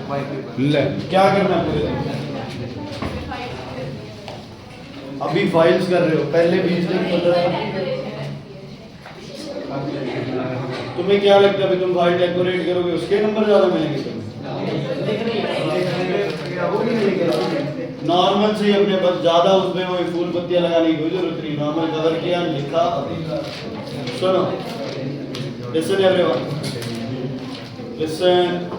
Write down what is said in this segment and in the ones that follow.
ले क्या करना है पूरे दिन? अभी फाइल्स कर रहे हो, पहले 20 दिन 15। तुम्हें क्या लगता है तुम फाइल डेकोरेट करोगे उसके नंबर ज्यादा मिलेंगे तुम्हें? नॉर्मल से ही अपने पास ज्यादा उसमें वो फूल पत्तियां लगाने की कोई जरूरत नहीं, नॉर्मल कवर किया लिखा। सुनो, लिसन एवरीवन, लिसन।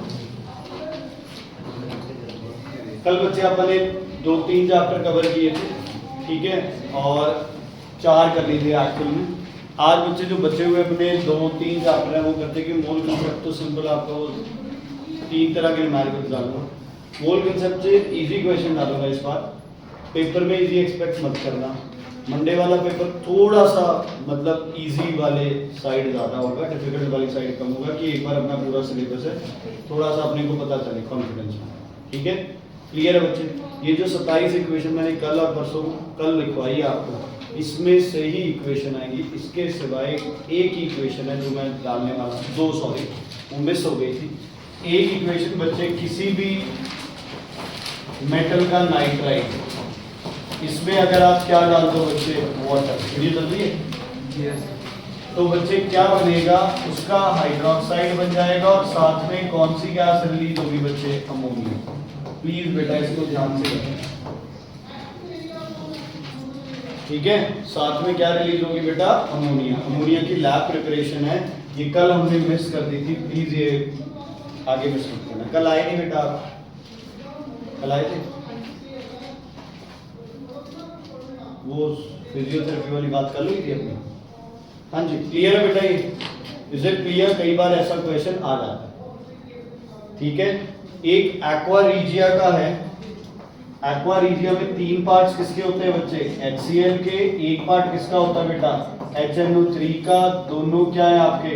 कल बच्चे अपन ने 2-3 चैप्टर कवर किए थे, ठीक है, और 4 कर लिए थे एक्चुअल में। आज बच्चे जो बचे हुए अपने 2-3 चैप्टर हैं वो करते कि मोल कंसेप्ट तो सिंपल आपको 3 तरह के न्यूमेरिकल्स डालूंगा। मोल कंसेप्ट से इजी क्वेश्चन डालूंगा इस बार। पेपर में इजी एक्सपेक्ट मत करना। मंडे वाला पेपर थोड़ा सा मतलब इजी वाले साइड ज़्यादा होगा, डिफिकल्ट वाली साइड कम होगा, कि एक बार अपना पूरा सिलेबस है थोड़ा सा अपने को पता चले कॉन्फिडेंस में, ठीक है। क्लियर है बच्चे? ये जो 27 इक्वेशन मैंने कल और परसों कल लिखवाई आपको, इसमें से ही इक्वेशन आएंगी। इसके सिवाय एक ही इक्वेशन है जो मैं डालने वाला, 2 सॉरी वो मिस हो गई थी। एक इक्वेशन बच्चे किसी भी मेटल का नाइट्राइड, इसमें अगर आप क्या डाल दो बच्चे, वाटर, ये चल रही है, तो बच्चे क्या बनेगा, उसका हाइड्रोक्साइड बन जाएगा और साथ में कौन सी गैस रिलीज होगी बच्चे, अमोनिया। प्लीज बेटा इसको ध्यान से रखें, ठीक है। साथ में क्या रिलीज होगी बेटा, अमोनिया। अमोनिया की लैब प्रिपरेशन है, ये कल हमने मिस कर दी थी, प्लीज ये आगे मिस मत करना। कल आए नहीं बेटा आप? कल आए थे? वो फिजियोथेरेपी वाली बात कर ली थी अपनी? हाँ जी, क्लियर है बेटा? ये इज इट क्लियर? कई बार ऐसा क्वेश्चन आ जाता है, ठीक है। एक एक्वा रीजिया का है। एक्वा रीजिया में 3 पार्ट्स किसके होते हैं बच्चे, HCl के। एक पार्ट किसका होता है बेटा, HNO3 का। दोनों क्या है आपके,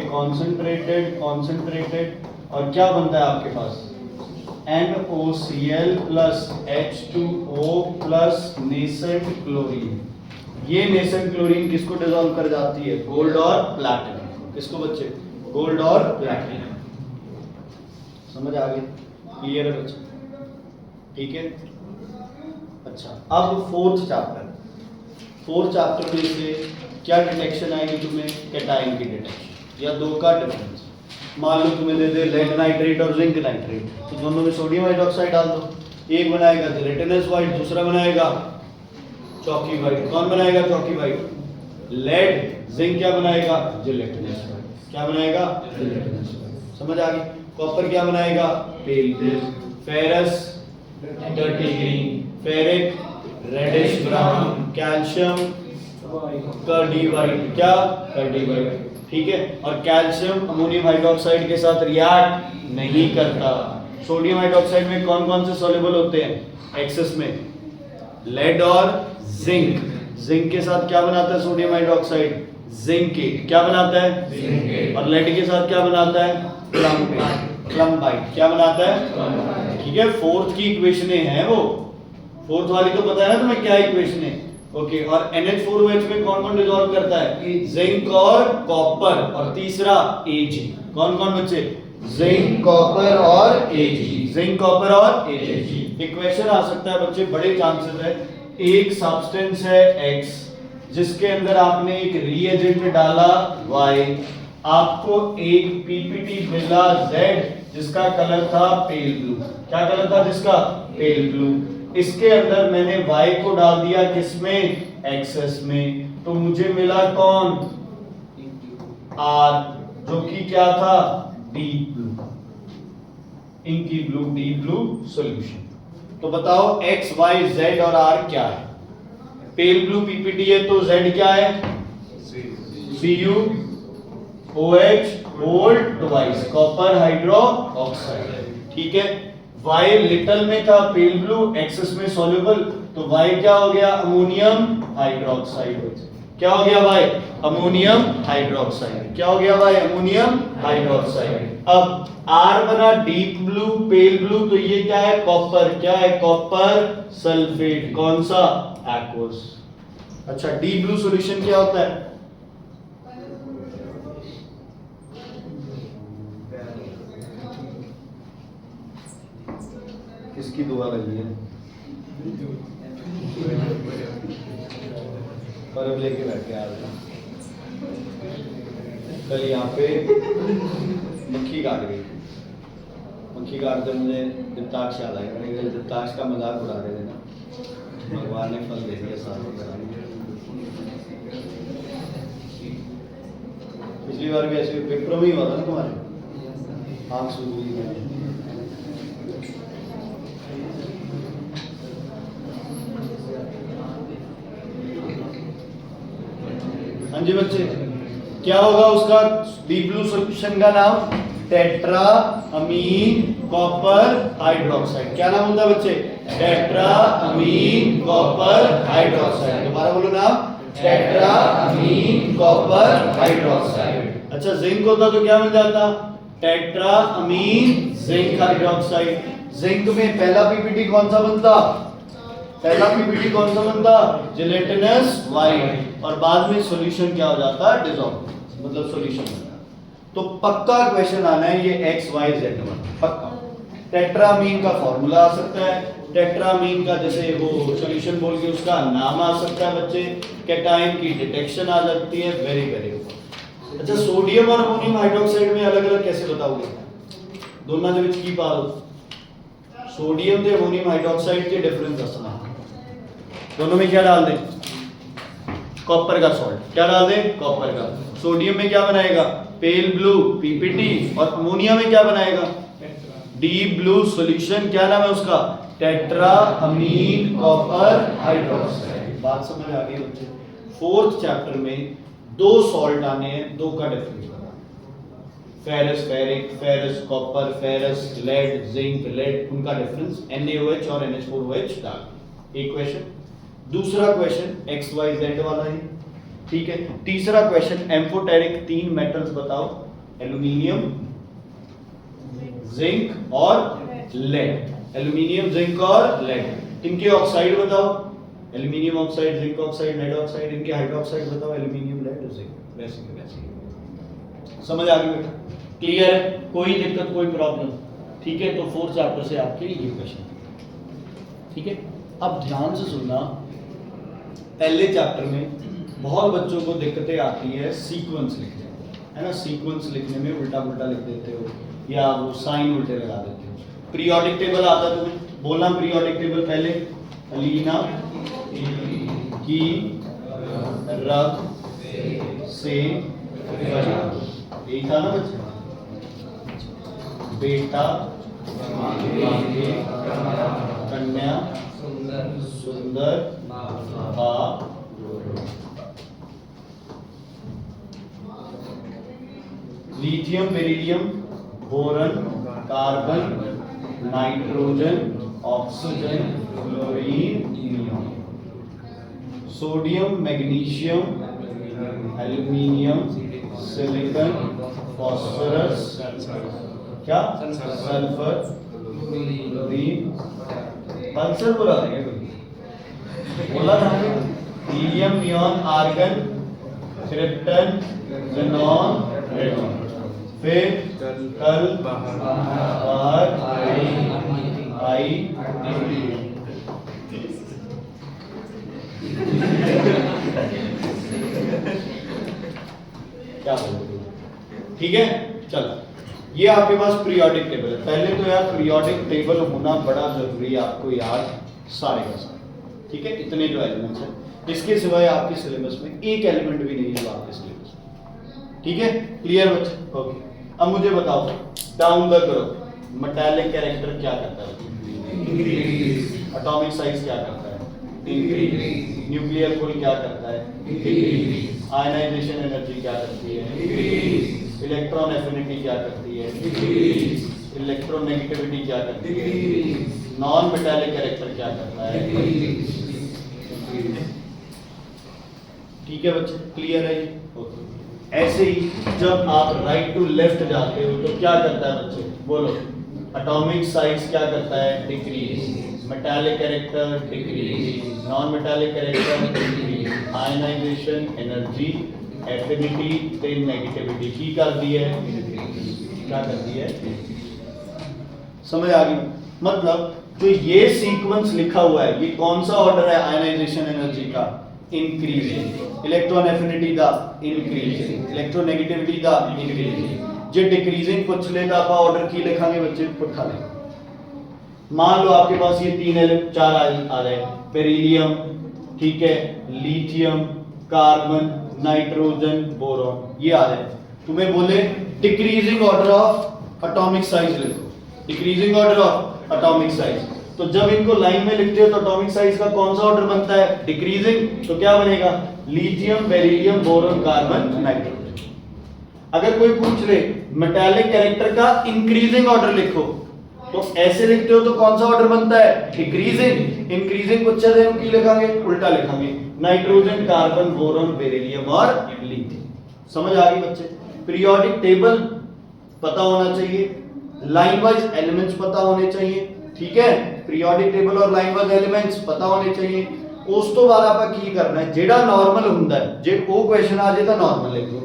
कॉन्सेंट्रेटेड। और क्या बनता है आपके पास, NOCl plus H2O plus nascent chlorine. ये नेसेंट क्लोरीन किसको डिसॉल्व कर जाती है, गोल्ड और प्लैटिनम। किसको बच्चे, गोल्ड और प्लैटिनम। समझ आ गई? क्लियर है बच्चे? ठीक है। अच्छा, अब फोर्थ चैप्टर में से क्या डिटेक्शन आएगी तुम्हें, कैटायन की डिटेक्शन या 2 का डिफरेंस। मान लो तुम्हें दे दे लेड नाइट्रेट और जिंक नाइट्रेट, तो दोनों में सोडियम हाइड्रोक्साइड डाल दो। एक बनाएगा जिलेटिनस व्हाइट, दूसरा बनाएगा चॉकी व्हाइट। कौन बनाएगा चॉकी व्हाइट, लेड। जिंक क्या बनाएगा, जिलेटिनस व्हाइट। क्या बनाएगा, जिलेटिनस व्हाइट। समझ आ गई? कॉपर क्या बनाएगा, pale blue. Ferrous dirty green, ferric reddish brown, calcium curdy white. क्या, कर्डी व्हाइट, ठीक है। और कैल्शियम अमोनियम हाइड्रोक्साइड के साथ रिएक्ट नहीं करता। सोडियम हाइड्रोक्साइड में कौन कौन से सॉल्युबल होते हैं, एक्सेस में लेड और जिंक। जिंक के साथ क्या बनाता है सोडियम हाइड्रोक्साइड, जिंकेट। क्या बनाता है, जिंकेट। और लेड के साथ क्या बनाता है, क्लम्बाइट। क्या बनाता है, ठीक है। फोर्थ की इक्वेशनें हैं वो, फोर्थ वाली तो पता है ना तुम्हें क्या इक्वेशन है, ओके। और NH4OH में कौन कौन डिसॉल्व करता है, जिंक और कॉपर। और तीसरा Ag। कौन कौन बच्चे, जिंक, कॉपर और Ag। जिंक, कॉपर और Ag। इक्वेशन आ सकता है बच्चे, बड़े चांसेस है। एक सब्सटेंस है X, जिसके अंदर आपने एक रिएजेंट डाला Y, आपको एक पीपीटी मिला Z, जिसका कलर था पेल ब्लू। क्या कलर था जिसका, पेल ब्लू। इसके अंदर मैंने Y को डाल दिया किसमें, एक्सेस में, तो मुझे मिला कौन, R, जो कि क्या था, deep blue, inky blue, deep blue solution. तो बताओ X, Y, Z और R क्या है। पेल ब्लू पीपीटी है तो Z क्या है, CuOH whole twice, copper hydroxide, ठीक है। Y लिटल में था पेल ब्लू, एक्सेस में सॉल्युबल, तो Y क्या हो गया, अमोनियम हाइड्रोक्साइड। क्या हो गया Y, अमोनियम हाइड्रोक्साइड। क्या हो गया Y, अमोनियम हाइड्रोक्साइड। अब R बना डीप ब्लू, पेल ब्लू, तो ये क्या है, कॉपर। क्या है, कॉपर सल्फेट। कौन सा, एक्वस। अच्छा, डीप ब्लू सॉल्यूशन क्या होता है, इसकी दुआ लगी है पर अब लेके बैठे आ रहे कल यहाँ पे मक्खी काट गई। मक्खी काटते मुझे दित्ताक्ष याद आया। मैंने कहा दित्ताक्ष का मजाक उड़ा रहे थे ना, भगवान ने फल दे दिया साथ। पिछली बार भी ऐसे पेपरों में ही हुआ था ना तुम्हारे, आँख सूख गई। हाँ जी बच्चे, क्या होगा उसका डीप ब्लू सॉल्यूशन का नाम? Tetra amine copper hydroxide. क्या नाम होता है बच्चे? Tetra amine copper hydroxide. दोबारा बोलो नाम, टेट्रा अमीन कॉपर हाइड्रोक्साइड। अच्छा जिंक होता तो क्या मिल जाता? Tetra amine zinc hydroxide. Zinc में पहला पीपीटी कौन सा बनता? पहला पीपीटी कौन सा बनता? Gelatinous white. और बाद में सॉल्यूशन क्या हो जाता? डिसॉल्व, मतलब सॉल्यूशन बनता। तो पक्का क्वेश्चन आना है ये XYZ1 पक्का। टेट्रामीन का फॉर्मूला आ सकता है, टेट्रामीन का जैसे वो सॉल्यूशन बोल के उसका नाम आ सकता है बच्चे, कैटायन की डिटेक्शन आ जाती है। Very very. अच्छा सोडियम और अमोनियम हाइड्रोक्साइड में अलग अलग कैसे बताओगे? दोनों के बीच की पाल सोडियम ते अमोनियम हाइड्रोक्साइड के डिफरेंस दसना। दोनों में क्या डाल दें? कॉपर का सॉल्ट। क्या डाल दें? कॉपर का। सोडियम में क्या बनाएगा? Pale blue PPT. और अमोनिया में क्या बनाएगा? Deep blue solution. क्या नाम है उसका? Tetra amine copper hydroxide. बात समझ आ गई बच्चे? फोर्थ चैप्टर में दो सॉल्ट आने हैं, दो का डिफरेंस बताना। Ferrous ferric, ferrous copper, ferrous lead, zinc lead, उनका डिफरेंस NaOH और NH4OH डाल। एक क्वेश्चन। दूसरा क्वेश्चन XYZ वाला है, ठीक है। तीसरा क्वेश्चन एम्फोटेरिक तीन मेटल्स बताओ, एल्यूमिनियम, जिंक और लेड। एल्यूमिनियम, जिंक और लेड, इनके ऑक्साइड बताओ। Aluminium oxide, zinc oxide, lead oxide. इनके हाइड्रोक्साइड बताओ, एल्यूमिनियम, लेड, जिंक। वैसे के वैसे। समझ आ गई बेटा? क्लियर है? कोई दिक्कत, कोई प्रॉब्लम? ठीक है। तो फोर्थ चैप्टर से आपके लिए ये क्वेश्चन, ठीक है। अब ध्यान से सुनना, पहले चैप्टर में बहुत बच्चों को दिक्कतें आती है सीक्वेंस लिखने में, है ना। सीक्वेंस लिखने में उल्टा पुल्टा लिख देते हो या वो साइन उल्टे लगा देते हो। पीरियोडिक टेबल आता है तुम्हें? बोलना पीरियोडिक टेबल पहले। अलीना की रग से यही था ना बच्चे? बेटा मांगे कन्या सुंदर था। Lithium, beryllium, boron, carbon, nitrogen, oxygen, fluorine, neon. Sodium, magnesium, aluminium, silicon, phosphorus, क्या? Sulphur, chlorine. आंसर बोला था बोला था helium, neon, argon, krypton, xenon, radon. फिर कल बाहर आई क्या बोलते? ठीक है। चलो ये आपके पास पीरियोडिक टेबल है। पहले तो यार पीरियोडिक टेबल होना बड़ा जरूरी है, आपको याद सारे का सारे, ठीक है। इतने जो एलिमेंट्स हैं, इसके सिवाय आपके सिलेबस में एक एलिमेंट भी नहीं है आपके सिलेबस में, ठीक है। क्लियर बच्चे? ओके। अब मुझे बताओ down the group, metallic character क्या करता है? इंक्रीज। एटॉमिक साइज क्या करता है? इंक्रीज। न्यूक्लियर पुल क्या करता है? इंक्रीज। आयनाइजेशन एनर्जी क्या करती है? इंक्रीज। इलेक्ट्रॉन एफिनिटी क्या करती है? इंक्रीज। इलेक्ट्रोनेगेटिविटी क्या करती है? इंक्रीज। नॉन मेटालिक कैरेक्टर क्या करता है? इंक्रीज। ठीक है बच्चे? क्लियर है ये? ओके। ऐसे ही जब आप राइट टू लेफ्ट जाते हो तो क्या करता है बच्चे? बोलो। एटॉमिक साइज क्या करता है? Decrease. Metallic character decrease. Non metallic character decrease. Ionization energy, affinity ते नेगेटिविटी की कर दी है, क्या कर दी है? समझ आ गई? मतलब जो ये सीक्वेंस लिखा हुआ है, ये कौन सा ऑर्डर है आयनाइजेशन एनर्जी का? इंक्रीजिंग। इलेक्ट्रॉन एफिनिटी दा इंक्रीजिंग, इलेक्ट्रोनेगेटिविटी दा इंक्रीजिंग। जे डिक्रीजिंग कुछ लेता आप ऑर्डर की लिखांगे बच्चे, पुट्ठा लेंगे। मान लो आपके पास ये 4 आ रहे हैं, बेरिलियम, ठीक है, लिथियम, कार्बन, नाइट्रोजन, बोरॉन, ये आ रहे हैं। तुम्हें बोले decreasing order of atomic size लिखो, decreasing order of atomic size. तो जब इनको लाइन में लिखते हो तो एटॉमिक साइज का कौन सा ऑर्डर बनता है? डिक्रीजिंग। तो क्या बनेगा? Lithium, beryllium, boron, carbon, nitrogen. अगर कोई पूछ ले मेटालिक कैरेक्टर का इंक्रीजिंग ऑर्डर लिखो, तो ऐसे लिखते हो तो कौन सा ऑर्डर बनता है? डिक्रीजिंग। इंक्रीजिंग कुछ हम की लिखांगे, उल्टा लिखांगे, नाइट्रोजन, कार्बन, बोरॉन, बेरिलियम और लिथियम। समझ आ गई बच्चे? पीरियोडिक टेबल पता होना चाहिए, लाइन वाइज एलिमेंट्स पता होने चाहिए, ठीक है, पीरियोडिक टेबल और लाइन वाइज एलिमेंट्स पता होने चाहिए। उस तो बाद आपका की करना है, जेड़ा नॉर्मल हुंदा है, जे वो क्वेश्चन आ जाए तो नॉर्मल लिख दो,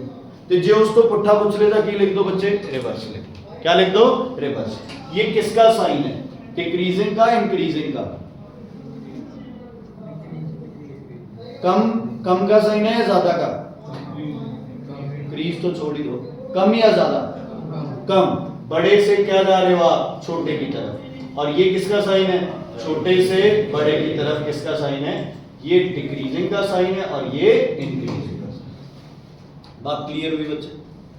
ते जे उस तो पुट्ठा पूछ लेता की लिख दो बच्चे? रिवर्स लिख दो। क्या लिख दो? रिवर्स। ये किसका साइन है? डिक्रीजिंग का, इंक्रीजिंग का? कम का साइन है या ज्यादा का? इंक्रीज तो छोड़ ही दो, कम या ज्यादा? कम। बड़े से क्या जा रहे हो आप? छोटे की तरफ। और ये किसका साइन है? छोटे से बड़े की तरफ। किसका साइन है? ये डिक्रीजिंग का साइन है और ये इंक्रीजिंग का साइन। बात क्लियर हुई बच्चे?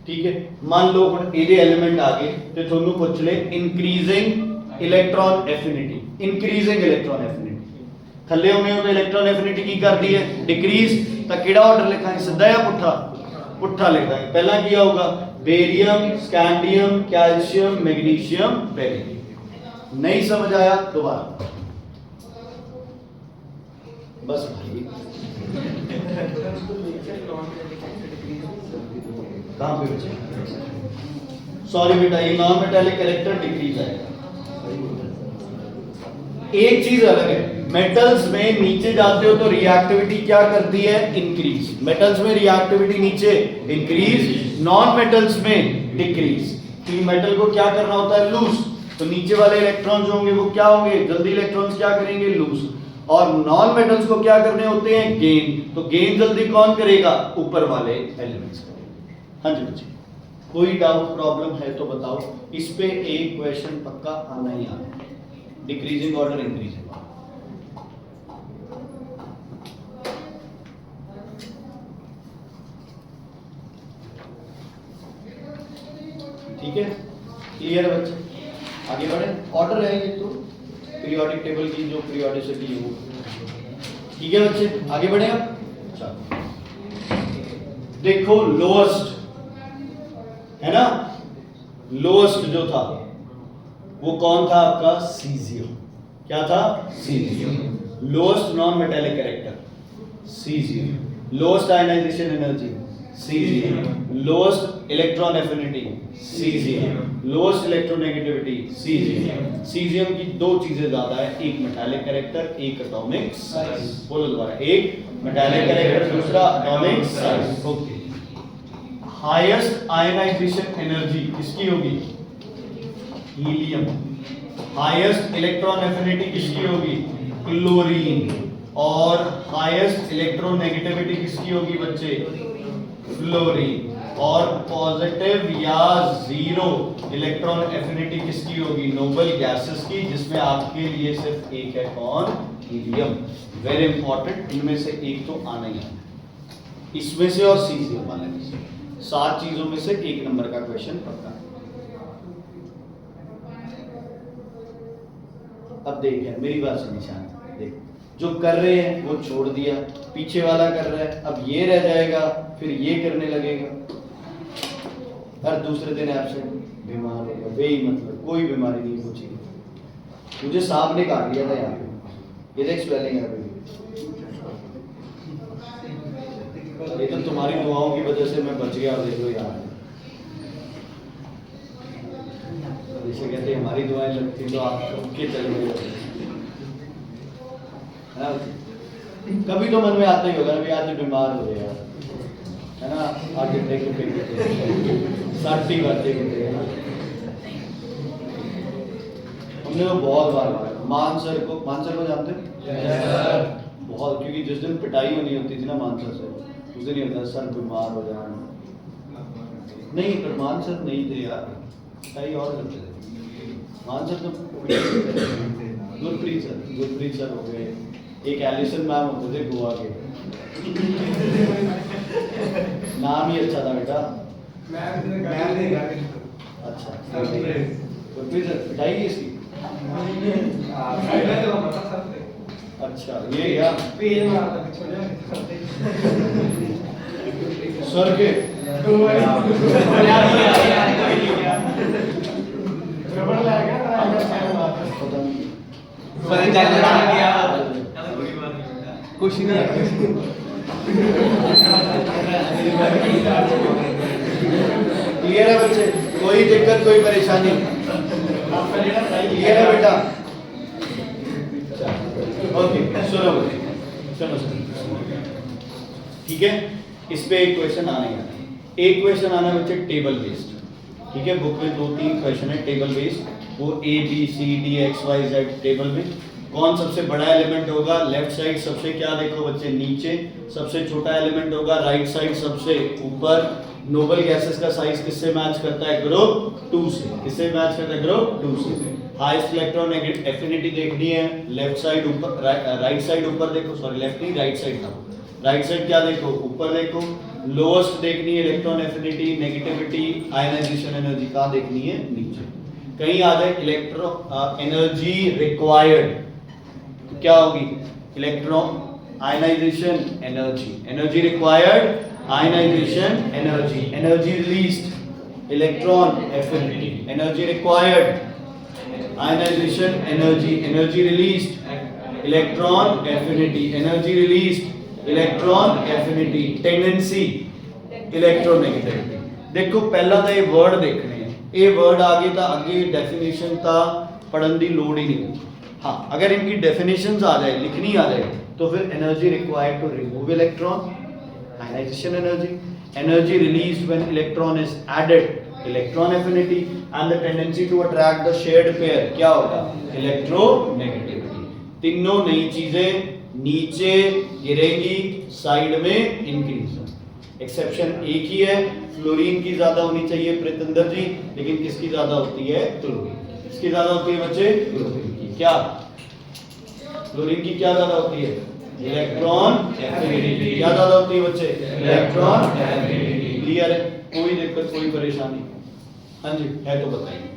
ठीक है। मान लो ये एलिमेंट आ गए तो थोनू पूछ ले increasing electron affinity, increasing electron affinity थले होने हो तो इलेक्ट्रॉन एफिनिटी की कर दी है डिक्रीज, तो केड़ा ऑर्डर लिखांगे? सीधा या पुट्ठा? पुट्ठा लिखांगे। पहला क्या होगा? Barium, scandium, calcium, magnesium, beryllium. नहीं समझ आया? दोबारा बस भाई कहां पे बचे? सॉरी बेटा, ये नॉन मेटालिक कैरेक्टर डिक्रीज आएगा। एक चीज अलग है, मेटल्स में नीचे जाते हो तो रिएक्टिविटी क्या करती है? इंक्रीज। मेटल्स में रिएक्टिविटी नीचे इंक्रीज, नॉन मेटल्स में डिक्रीज। तो मेटल को क्या करना होता है? लूज। तो नीचे वाले इलेक्ट्रॉन जो होंगे वो क्या होंगे? जल्दी इलेक्ट्रॉन्स क्या करेंगे? लूज। और नॉन मेटल्स को क्या करने होते हैं? गेन। तो गेन जल्दी कौन करेगा? ऊपर वाले एलिमेंट्स करेंगे। हाँ जी बच्चे, कोई डाउट प्रॉब्लम है तो बताओ। इस पे एक क्वेश्चन पक्का आना ही आना है, डिक्रीजिंग ऑर्डर, इंक्रीजिंग ऑर्डर। ठीक है, क्लियर है बच्चे? आगे बढ़े। ऑर्डर है ये तो पीरियोडिक टेबल की जो पीरियोडिसिटी है वो। ठीक है बच्चे, आगे बढ़े अब। चलो देखो, लोएस्ट है ना, लोएस्ट जो था वो कौन था आपका? सीजियम। क्या था? Caesium. Lowest non metallic character caesium. Lowest ionization energy caesium. Lowest electron affinity caesium. Lowest electronegativity caesium. Caesium की दो चीजें ज्यादा है, एक मेटालिक कैरेक्टर, एक एटॉमिक साइज। बोलो दोबारा, एक मेटालिक कैरेक्टर, दूसरा atomic size. Okay. Highest ionization energy किसकी होगी? हीलियम। हाईएस्ट इलेक्ट्रॉन एफिनिटी किसकी होगी? क्लोरीन। और हाईएस्ट इलेक्ट्रोनेगेटिविटी किसकी होगी बच्चे? फ्लोरीन। और पॉजिटिव या जीरो इलेक्ट्रॉन एफिनिटी किसकी होगी? नोबल गैसेस की, जिसमें आपके लिए सिर्फ एक है, कौन? हीलियम। वेरी इंपॉर्टेंट, इनमें से एक तो आना ही आना, इसमें से और सीजियम वाले में से। 7 चीजों में से एक नंबर का क्वेश्चन पक्का। अब देख मेरी बात से निशान देख, जो कर रहे हैं वो छोड़ दिया, पीछे वाला कर रहा है, अब ये रह जाएगा, फिर ये करने लगेगा। हर दूसरे दिन एब्सेंट, बीमार हो गया, बेही मतलब कोई बीमारी नहीं पूछी। मुझे सांप ने काट लिया था यहाँ पे, ये देख स्वेलिंग है। ये तो तुम्हारी दुआओं की वजह से मैं बच गया। और देख लो यार, जैसे कहते हमारी दुआएं लगती तो आप के चले गए। कभी तो मन में आता ही होगा ना, आज बीमार हो गया है ना, आगे देख के 60 बातें कहते हैं। हमने तो बहुत बार पढ़ा। मान सर को जानते हैं? Yes sir. बहुत, क्योंकि जिस दिन पिटाई होनी होती थी ना मान सर से, उस दिन ही होता सर बीमार हो जाए। नहीं पर मान सर नहीं थे यार, पिटाई और करते थे। मान सर तो गुरप्रीत सर हो गए, एक एलिसन मैम होते थे गोवा के, नाम ही अच्छा था बेटा। अच्छा गुरप्रीत सर पिटाई की इसकी। अच्छा ये क्या सर के कुछ नहीं क्लियर है बच्चे, कोई दिक्कत कोई परेशानी क्लियर है बेटा? ओके सुनो ठीक है। इस पे एक क्वेश्चन आने का, एक क्वेश्चन आना बच्चे टेबल बेस्ड। ठीक है, बुक में 2-3 क्वेश्चन है टेबल बेस्ड, वो ABCDXYZ टेबल में कौन सबसे बड़ा एलिमेंट होगा, लेफ्ट साइड सबसे क्या देखो बच्चे नीचे, सबसे छोटा एलिमेंट होगा राइट साइड सबसे ऊपर। नोबल गैसेस का साइज किससे मैच करता है? ग्रुप 2 से। किससे मैच करता है? ग्रुप 2 से। हाईएस्ट इलेक्ट्रॉन एफिनिटी देखनी है, लेफ्ट साइड ऊपर, राइट साइड ऊपर देखो, सॉरी लेफ्ट नहीं राइट साइड था, राइट साइड क्या देखो? ऊपर देखो। लोएस्ट देखनी है electron affinity, negativity, ionization energy, कहाँ देखनी है? नीचे। कहीं आ जाए इलेक्ट्रॉन एनर्जी रिक्वायर्ड, तो क्या होगी? Electron ionization energy, energy required ionization energy, energy released electron affinity, energy required ionization energy, energy released electron affinity, energy released electron affinity, tendency electronegativity. देखो पहला तो ये वर्ड देखने हैं, ये वर्ड आगे था, आगे डेफिनेशन था, पढ़ने की लोड ही नहीं होती। हाँ अगर इनकी डेफिनेशंस आ जाए, लिखनी आ जाए, तो फिर energy required to remove electron, ionization energy, energy released when electron is added, electron affinity, and the tendency to attract the shared pair, क्या होगा? इलेक्ट्रोनेगेटिविटी। तीनों नई चीजें नीचे गिरेगी, साइड में इंक्रीज। एक्सेप्शन एक ही है, फ्लोरीन की ज्यादा होनी चाहिए प्रीतंदर जी, लेकिन किसकी ज्यादा होती है? क्लोरीन। किसकी ज्यादा होती है बच्चे? क्लोरीन की। क्या क्लोरीन की क्या ज्यादा होती है? Electron affinity. क्या ज्यादा होती है बच्चे? Electron affinity. क्लियर है? कोई दिक्कत कोई परेशानी? हाँ जी है तो बताइए।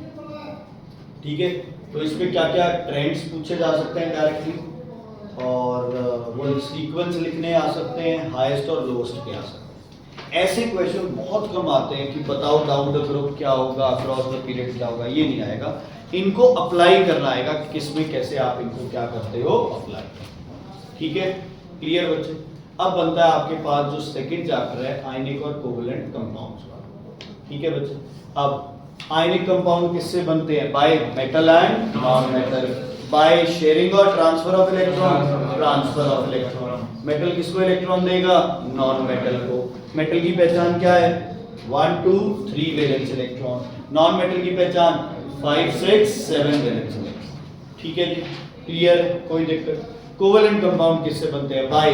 ठीक है, तो इस पे क्या क्या ट्रेंड्स पूछे जा सकते हैं डायरेक्टली, और वो सीक्वेंस लिखने आ सकते हैं, हाईएस्ट और लोएस्ट पे आ सकते हैं। ऐसे क्वेश्चन बहुत कम आते हैं कि बताओ डाउन द ग्रुप क्या होगा, अक्रॉस द पीरियड क्या होगा, ये नहीं आएगा। इनको अप्लाई करना आएगा, किसमें कैसे आप इनको क्या करते हो? अप्लाई। ठीक है, क्लियर बच्चे? अब बनता है आपके पास जो सेकंड चैप्टर है आयनिक और कोवलेंट कंपाउंड्स का। ठीक है बच्चे, अब आयनिक कंपाउंड किससे बनते हैं? By metal and non metal, by sharing और transfer of electron, transfer of electron. Metal किसको इलेक्ट्रॉन देगा? नॉन मेटल को। मेटल की पहचान क्या है? 1 2 3 वैलेंस इलेक्ट्रॉन। नॉन मेटल की पहचान 5 6 7 वैलेंस इलेक्ट्रॉन। ठीक है जी, क्लियर है? कोई दिक्कत? कोवेलेंट कंपाउंड किससे बनते हैं? By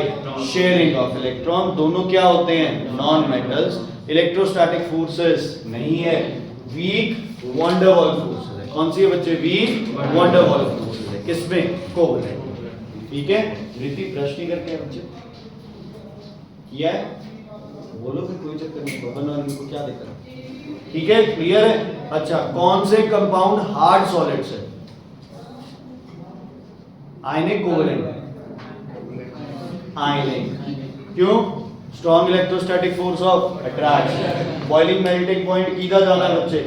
sharing of electron. दोनों क्या होते हैं? Non metals. इलेक्ट्रोस्टैटिक फोर्सेस नहीं है, वीक वंडर वॉल फोर्सेस है। कौन सी है बच्चे? वीक वंडर वॉल फोर्सेस है। किसमें? कोवेलेंट। ठीक है, रीति ब्रश नहीं करके बच्चे किया है, बोलो फिर कोई चक्कर नहीं, बबन और इनको क्या दिक्कत? ठीक है, क्लियर है? अच्छा, कौन से कंपाउंड हार्ड सॉलिड्स है? Ionic covalent? आयनिक। क्यों? Strong electrostatic force of attraction, boiling melting point किधर जाना है बच्चे?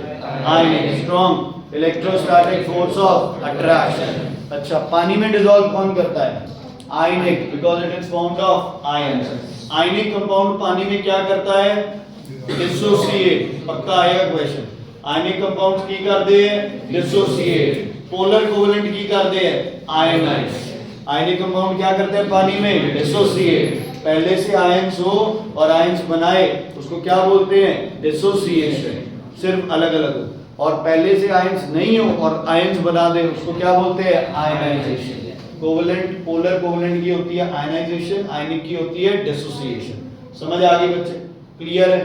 Ionic. Strong electrostatic force of attraction. अच्छा, पानी में डिसॉल्व कौन करता है? Ionic, because it is formed of ions. Ionic compound पानी में क्या करता है? डिसोसिएट। पक्का आएगा क्वेश्चन। आयनिक कंपाउंड्स की करते हैं? डिसोसिएट। पोलर कोवेलेंट की करते हैं? आयनाइज। आयनिक कंपाउंड क्या करते हैं पानी में? डिसोसिएट। पहले से आयंस हो और आयंस बनाए उसको क्या बोलते हैं? डिसोसिएशन। सिर्फ अलग अलग हो। और पहले से आयंस नहीं हो और आयंस बना दे उसको क्या बोलते हैं? आयनाइजेशन। कोवेलेंट पोलर कोवेलेंट की होती है आयनाइजेशन, आयनिक की होती है डिसोसिएशन। समझ आ गई बच्चे? क्लियर है?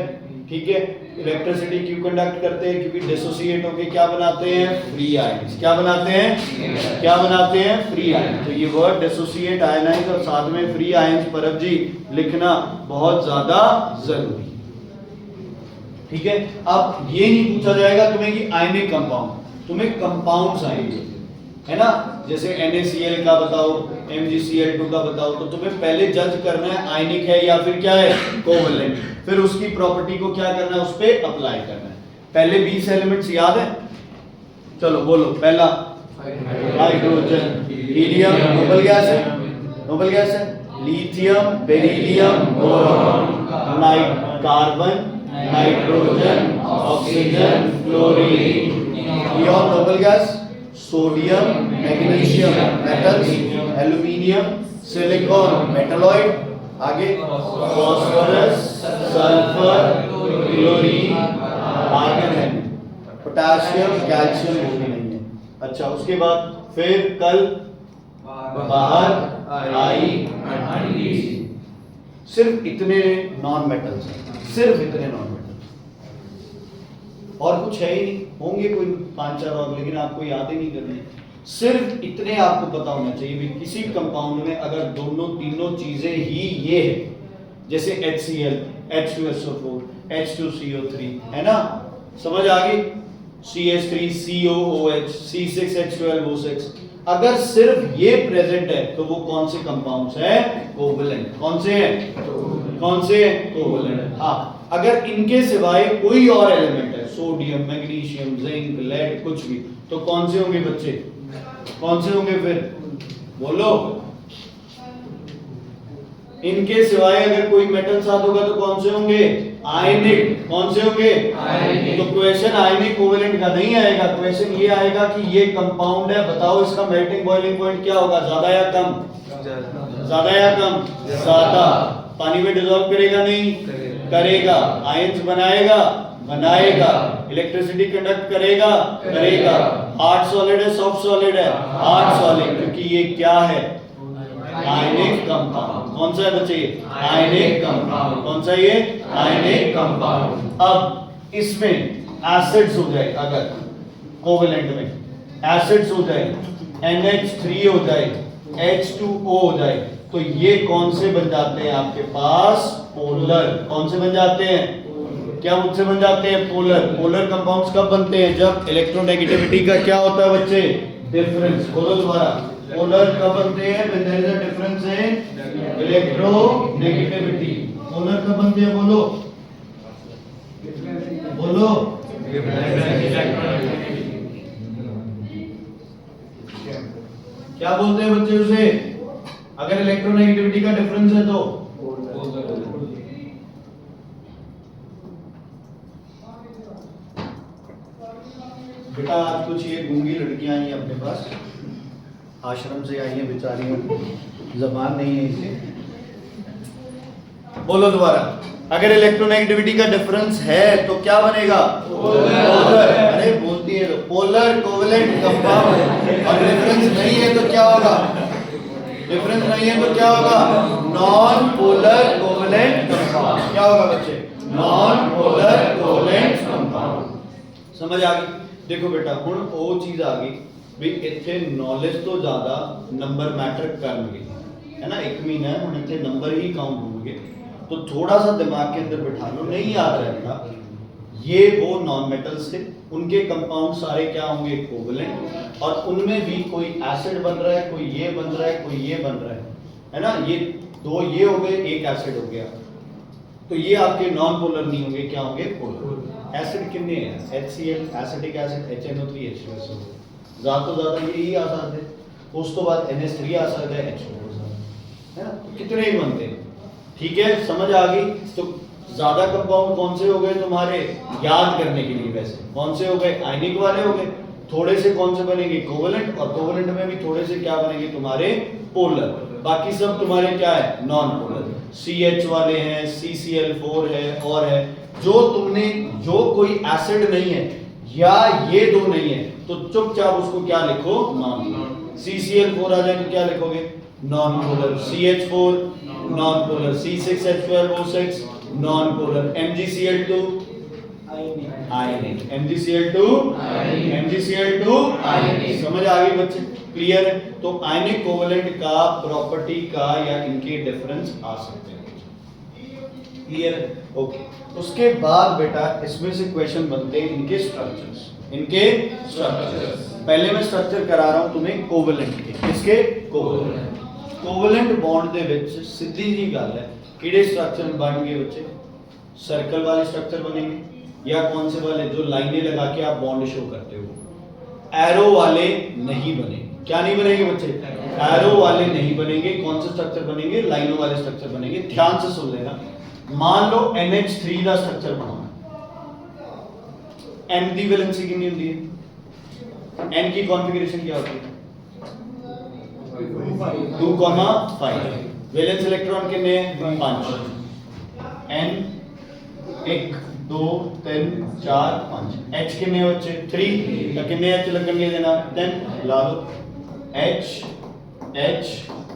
ठीक है। इलेक्ट्रिसिटी क्यों कंडक्ट करते हैं? क्योंकि डिसोसिएट होके क्या बनाते हैं? Free ions. क्या बनाते हैं? क्या बनाते हैं? Free ions. तो ये वर्ड डिसोसिएट, आयनाइज और साथ में फ्री आयंस परब जी लिखना बहुत ज्यादा जरूरी है। ठीक है। अब ये नहीं पूछा जाएगा तुम्हें कि आयनिक कंपाउंड, तुम्हें कंपाउंड्स आएंगे, है ना? जैसे NaCl का बताओ, MgCl2 का बताओ, तो तुम्हें पहले जज करना है आयनिक है या फिर क्या है? कोवेलेंट। फिर उसकी प्रॉपर्टी को क्या करना है? उस पे अप्लाई करना है। पहले 20 एलिमेंट्स याद है? चलो बोलो। पहला हाइड्रोजन, हीलियम नोबल गैस है, नोबल गैस है, lithium, beryllium, boron, night carbon, nitrogen, oxygen, fluorine, ये और noble gas, sodium, magnesium metals, aluminium, silicon metalloid, आगे फास्फोरस, सल्फर, क्लोरीन, आर्गन है, पोटेशियम, कैल्शियम वो भी नहीं है। अच्छा, उसके बाद फिर कल बाहर आई सिर्फ इतने नॉन मेटल्स हैं, सिर्फ इतने नॉन मेटल्स, और कुछ है ही नहीं। होंगे कोई 5-4 और, लेकिन आपको याद ही नहीं करने। सिर्फ इतने आपको पता होना चाहिए भी किसी कंपाउंड में अगर दोनों तीनों चीजें ही ये है, जैसे HCl, H2SO4, H2CO3, है ना? समझ आ गई? CH3, COOH, C6H12O6, अगर सिर्फ ये प्रेजेंट है तो वो कौन से कंपाउंड्स हैं? कोवेलेंट। कौन से हैं? कौन से हैं? कोवेलेंट। हाँ, अगर इनके सिवाय कोई और एलिमेंट है, सोडियम, मैग्नीशियम, जिंक, लेड, कुछ भी, तो कौन से होंगे बच्चे? कौन से होंगे? फिर बोलो। इनके सिवाय अगर कोई मेटल साथ होगा तो कौन से होंगे? आयनिक। कौन से होंगे? आयनिक। तो क्वेश्चन आयनिक कोवेलेंट का नहीं आएगा, क्वेश्चन ये आएगा कि ये कंपाउंड है, बताओ इसका मेल्टिंग बॉइलिंग पॉइंट क्या होगा? ज्यादा या कम? ज्यादा या कम? ज्यादा। पानी में डिसॉल्व करेगा? नहीं करेगा। आयंस बनाएगा? बनाएगा। इलेक्ट्रिसिटी कंडक्ट करेगा? करेगा। हार्ड सॉलिड है सॉफ्ट सॉलिड है? हार्ड सॉलिड, क्योंकि ये क्या है? Ionic compound. कौन सा है बच्चे? Ionic compound. कौन सा ये? Ionic compound. अब इसमें एसिड्स हो जाए, अगर कोवेलेंट में एसिड्स हो जाए, NH3 हो जाए, H2O हो जाए, तो ये कौन से बन जाते हैं आपके पास? पोलर। कौन से बन जाते हैं? क्या मुझसे बन जाते हैं? पोलर। पोलर कंपाउंड्स कब बनते हैं? जब इलेक्ट्रोनेगेटिविटी का क्या होता है बच्चे? डिफरेंस। बोलो दोबारा। पोलर कब बनते हैं? when there is a difference in electronegativity। Polar कब बनते हैं? बोलो बोलो। क्या बोलते हैं बच्चे उसे? अगर इलेक्ट्रोनेगेटिविटी का डिफरेंस है तो बेटा, आज कुछ ये गूंगी लड़कियां आई अपने पास, आश्रम से आई हैं बेचारियां, जबान नहीं है इसलिए। बोलो दोबारा। अगर इलेक्ट्रोनेगेटिविटी का डिफरेंस है तो क्या बनेगा? पोलर। अरे बोलती है तो पोलर कोवेलेंट कंपाउंड। और डिफरेंस नहीं है तो क्या होगा? डिफरेंस नहीं है तो क्या होगा? Non polar covalent compound. क्या होगा बच्चे? Non polar covalent compound. समझ आ गई? देखो बेटा, हुण वो चीज आ गई भी इत्थे नॉलेज तो ज्यादा नंबर मैटर करनगे, है ना? 1 महीना है, हुण इत्थे नंबर ही काउंट होंगे, तो थोड़ा सा दिमाग के अंदर बिठा लो। नहीं याद रहता, ये वो नॉन मेटल्स थे, उनके कंपाउंड सारे क्या होंगे? कोवेलेंट। और उनमें भी कोई एसिड बन रहा है, कोई ये बन रहा है, कोई ये बन रहा है ना? ये दो ये हो गए, एक एसिड हो गया, तो ये आपके नॉन पोलर नहीं होंगे, क्या होंगे? पोलर। एसिड कितने हैं? HCl, acetic acid, HNO3, H2SO, ज्यादा तो ज्यादा यही आ सकते हैं, उस तो बाद NH3 आ सकता है, H2O, है ना? कितने ही बनते हैं। ठीक है, समझ आ गई? तो ज्यादा कंपाउंड कौन से हो गए तुम्हारे? याद करने के लिए वैसे कौन से हो गए? आयनिक वाले हो गए। थोड़े से कौन से बनेंगे? कोवेलेंट। और कोवेलेंट में भी थोड़े से क्या बनेंगे तुम्हारे? पोलर। बाकी सब तुम्हारे क्या है? Non polar. CH वाले हैं, CCl4 है, और है जो तुमने, जो कोई एसिड नहीं है या ये दो नहीं है तो चुपचाप उसको क्या लिखो, नॉन। CCl4 आ जाए तो क्या लिखोगे, non polar. CH4 non polar. C6H12O6 non polar. MgCl2 आयनिक। MgCl2 MgCl2 आयनिक। समझ आ गई बच्चे, क्लियर है। तो आयनिक कोवेलेंट का प्रॉपर्टी का या इनके डिफरेंस आ सकते हैं, क्लियर है, ओके। उसके बाद बेटा इसमें से क्वेश्चन बनते हैं इनके स्ट्रक्चर्स, इनके स्ट्रक्चर्स। पहले मैं स्ट्रक्चर करा रहा हूं तुम्हें कोवेलेंट के, किसके, कोवेलेंट। कोवेलेंट बॉन्ड ਦੇ ਵਿੱਚ ਸਿੱਧੀ ਜੀ ਗੱਲ ਹੈ ਕਿਹੜੇ स्ट्रक्चर ਬਣਨਗੇ बच्चे, सर्कल वाले स्ट्रक्चर बनेंगे या कौन से वाले जो लाइनें लगा के आप बॉन्ड शो करते हो। एरो वाले नहीं बनेंगे, क्या नहीं बनेंगे बच्चे, एरो वाले नहीं बनेंगे। कौन से स्ट्रक्चर बनेंगे, लाइनों वाले स्ट्रक्चर बनेंगे। ध्यान से सुन लेना, मान लो NH3 का स्ट्रक्चर बनाना, N की वैलेंसी कितनी होती है, N की कॉन्फ़िगरेशन क्या होती है, 2,5। वैलेंस इलेक्ट्रॉन कितने हैं, 5। N 1 2 3 4 5। H कितने बच्चे, 3। तो कितने H लगेंगे देना, 10 ला दो, H H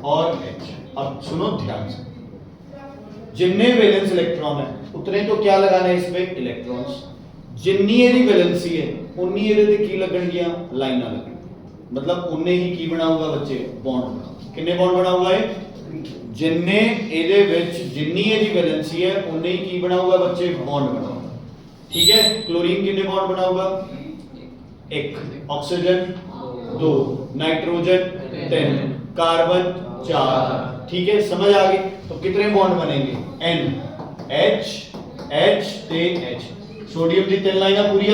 और H। अब सुनो ध्यान से, जिन्ने वैलेंस इलेक्ट्रॉन है उतने तो क्या लगाना है इस पे, इलेक्ट्रॉन्स। जिन्नी ਇਹਦੀ वैलेंसी है उन्नी ਇਹਦੇ ਤੇ ਕੀ ਲੱਗਣਗੀਆਂ, ਲਾਈਨਾਂ ਲੱਗਣਗੀਆਂ। मतलब उन्ने ही की बनाऊंगा बच्चे, बॉन्ड बनाऊंगा। कितने बॉन्ड बनाऊंगा ये, जिन्ने ਇਹਦੇ ਵਿੱਚ जिन्नी ਇਹਦੀ वैलेंसी है उन्ने ही की बनाऊंगा बच्चे, बॉन्ड बनाऊंगा। ठीक है, क्लोरीन कितने बॉन्ड बनाऊंगा, 1। Oxygen 2, nitrogen 3, carbon 4। ठीक है, समझ आ गई। तो कितने बॉन्ड बनेंगे, N H H ते H। सोडियम की 3 लाइनें पूरी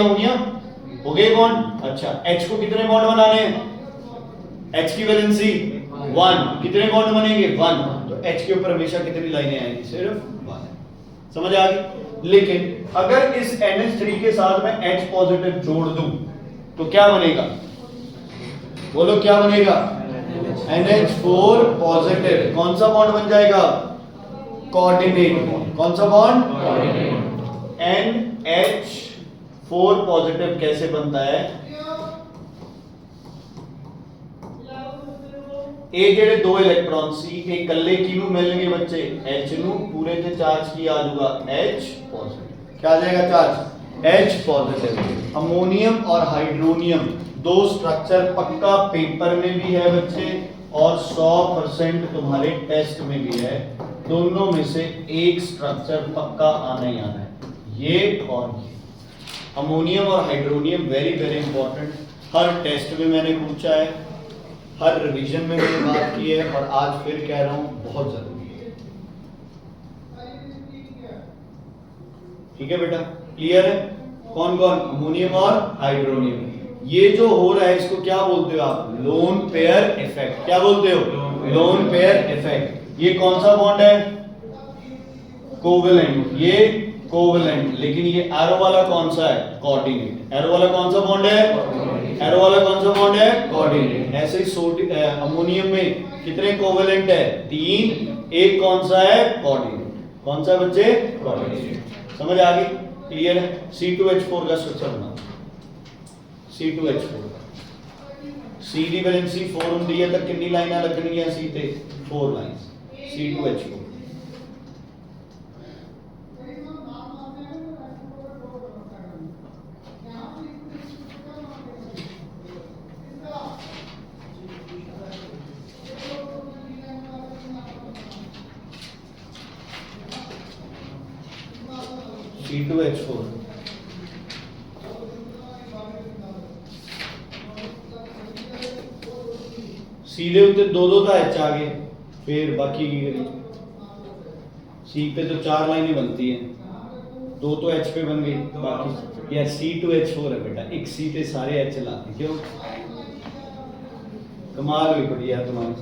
हो गए बॉन्ड। अच्छा, H को कितने बॉन्ड बनाने हैं, H की वैलेंसी 1। कितने बॉन्ड बनेंगे, 1। तो H के ऊपर हमेशा कितनी लाइनें आएंगी, सिर्फ 1। समझ आ गई। लेकिन अगर इस NH3 के साथ मैं H पॉजिटिव जोड़ दूं तो क्या बनेगा, बोलो क्या बनेगा, NH4 पॉजिटिव। कौन सा बॉन्ड बन जाएगा, कोऑर्डिनेट बॉन्ड। कौन सा बॉन्ड, NH4 पॉजिटिव कैसे बनता है, ਇਹ ਜਿਹੜੇ ਦੋ ਇਲੈਕਟ੍ਰੋਨ ਸੀ ਇਹ ਇਕੱਲੇ ਕਿਹਨੂੰ ਮਿਲਣਗੇ ਬੱਚੇ, H ਨੂੰ। पूरे ਤੇ चार्ज ਕੀ ਆ जाऊगा, H पॉजिटिव। क्या आ जाएगा चार्ज, H पॉजिटिव। अमोनियम और हाइड्रोनियम दो स्ट्रक्चर पक्का पेपर में भी है बच्चे और 100% तुम्हारे टेस्ट में भी है। दोनों में से एक स्ट्रक्चर पक्का आना ही आना है, ये और ये। अमोनियम और हाइड्रोनियम वेरी वेरी इंपॉर्टेंट, हर टेस्ट में मैंने पूछा है, हर रिवीजन में मैंने बात की है और आज फिर कह रहा हूं बहुत जरूरी है। ठीक है बेटा, क्लियर है। कौन कौन, अमोनियम और हाइड्रोनियम। ये जो हो रहा है इसको क्या बोलते हो आप, लोन पेयर इफेक्ट। क्या बोलते हो, लोन पेयर इफेक्ट। ये कौन सा बॉन्ड है, कोवेलेंट। ये कोवेलेंट, लेकिन ये एरो वाला कौन सा है, कोऑर्डिनेट। एरो वाला कौन सा बॉन्ड है, एरो वाला कौन सा बॉन्ड है, कोऑर्डिनेट। ऐसे ही अमोनियम में कितने कोवेलेंट है, 3। एक कौन सा है, कोऑर्डिनेट। कौन सा बच्चे, कोऑर्डिनेट। समझ आ गई, क्लियर है। C2H4 का स्ट्रक्चर बना, C2H4 C की वैलेंसी 4 ਹੁੰਦੀ ਹੈ ਤਾਂ ਕਿੰਨੀ ਲਾਈਨਾਂ ਲੱਗਣਗੀਆਂ C ਤੇ, 4 ਲਾਈਨਸ। C2H4 C2H4 C ਦੇ ਉੱਤੇ ਦੋ ਤਾਂ H आ गए, फिर बाकी की करें। C पे तो 4 लाइनें बनती हैं, 2 तो H पे बन गई, बाकी यह C2H4 है बेटा। एक C पे सारे H लाते, क्यों, कमाल हुई पड़ी यार तुम्हारी।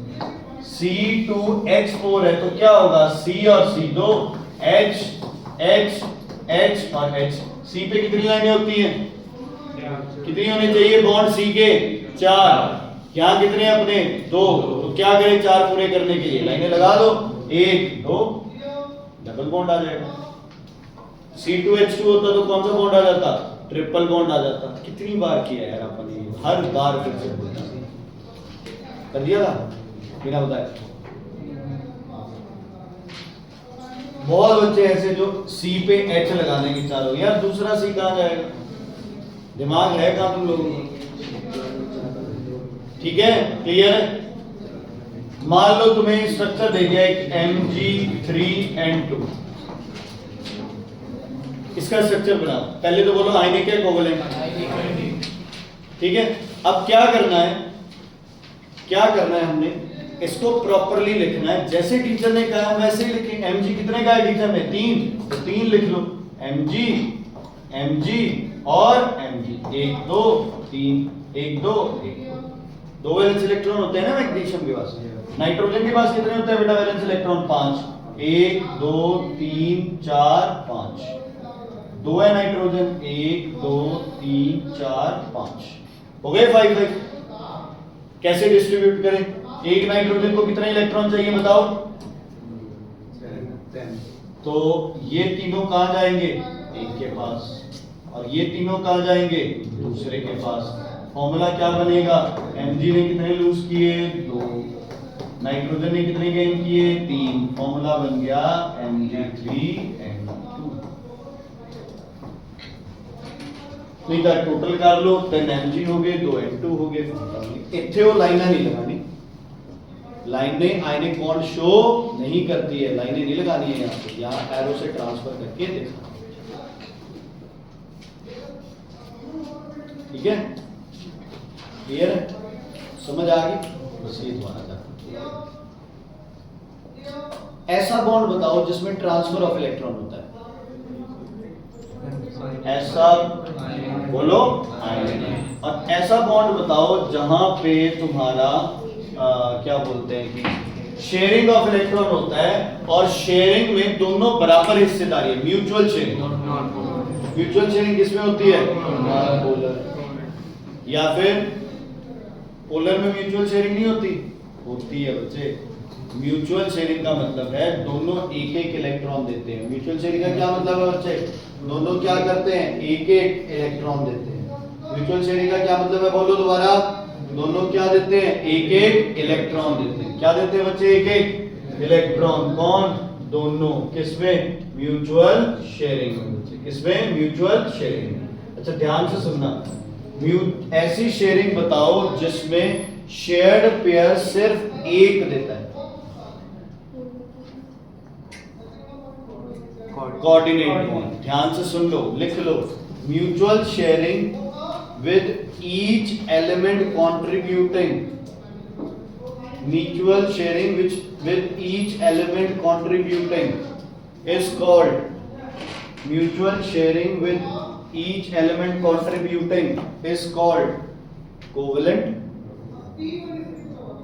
C2H4 है तो क्या होगा, C और C दो, H H H और H। C पे कितनी लाइनें होती हैं, कितनी होनी चाहिए बॉन्ड C के, 4। यहाँ कितने अपने, 2। तो क्या करें 4 पूरे करने के लिए, लाइनें लगा दो, 1 2, डबल बॉन्ड आ जाएगा। C2H2 होता तो कौन सा बॉन्ड आ जाता, ट्रिपल बॉन्ड आ जाता। कितनी बार किया यार अपन ये, हर बार फिर से बोलना। कर दिया था बिना बताए। बहुत बच्चे ऐसे जो सी पे एच लगाने की चाह रहे हो, यार दूसरा सी कहाँ जाएगा? दिमाग है कहाँ तुम लोगों को? ठीक है, क्लियर है? मान लो तुम्हें स्ट्रक्चर दे दिया एक Mg3N2, इसका स्ट्रक्चर बनाओ। पहले तो बोलो आयनिक है कोवलेंट, ठीक है। अब क्या करना है, क्या करना है, हमने इसको प्रॉपरली लिखना है। जैसे टीचर ने कहा वैसे ही लिखें। Mg कितने का है टीचर ने? 3, तो 3 लिख लो। Mg, Mg और Mg, 1 2 3, 1 2 1 2 दो वैलेंस इलेक्ट्रॉन होते हैं ना मैग्नीशियम के पास। नाइट्रोजन के पास कितने होते हैं बेटा वैलेंस इलेक्ट्रॉन? 5, 1 2 3 4 5, 2 है नाइट्रोजन, 1 2 3 4 5, हो गए 5 5। कैसे डिस्ट्रीब्यूट करें? एक नाइट्रोजन को कितने इलेक्ट्रॉन चाहिए बताओ? 10। तो ये तीनों कहां जाएंगे? एक के पास, और ये तीनों कहां जाएंगे? दूसरे के पास। फॉर्मूला क्या बनेगा? Mg ने कितने लूज किए? 2, नाइट्रोजन ने कितने गेन किए? 3। फॉर्मूला बन गया Mg3N2। नहीं तो टोटल कर लो, 10 Mg हो गए, 2 N2 हो गए। इथे वो लाइना नहीं लगानी, लाइनें आयनिक बॉन्ड शो नहीं करती है, लाइनें नहीं लगानी है यहाँ पे, यहाँ एरो से ट्रांसफर करके देखना। ठीक है, क्लियर है? समझ आ गई? बस ये दोबारा जाता। ऐसा बॉन्ड बताओ जिसमें ट्रांसफर ऑफ इलेक्ट्रॉन होता है। ऐसा बोलो आयनिक। और ऐसा बॉन्ड बताओ जहां पे तुम्हारा क्या बोलते हैं कि शेयरिंग ऑफ इलेक्ट्रॉन होता है, और शेयरिंग में दोनों बराबर हिस्सेदारी है, म्यूचुअल शेयरिंग। म्यूचुअल शेयरिंग किसमें होती है? पोलर। या फिर पोलर में म्यूचुअल शेयरिंग नहीं होती? होती है बच्चे। म्यूचुअल शेयरिंग का मतलब है दोनों एक एक इलेक्ट्रॉन देते हैं। म्यूचुअल शेयरिंग का क्या मतलब है बच्चे? दोनों क्या करते हैं? एक एक इलेक्ट्रॉन देते हैं। म्यूचुअल शेयरिंग का क्या मतलब है? बोलो दोबारा। दोनों क्या देते हैं? एक एक इलेक्ट्रॉन देते हैं। क्या देते हैं बच्चे? एक एक इलेक्ट्रॉन। कौन? दोनों। किसमें? म्यूचुअल शेयरिंग में। किसमें? Mutual sharing. अच्छा ध्यान से सुनना, ऐसी शेयरिंग बताओ जिसमें शेयर्ड पेयर सिर्फ एक देता है। कोऑर्डिनेट। ध्यान से सुन लो, लिख लो। Mutual sharing with each element contributing, mutual sharing which with each element contributing is called mutual sharing with each element contributing is called covalent,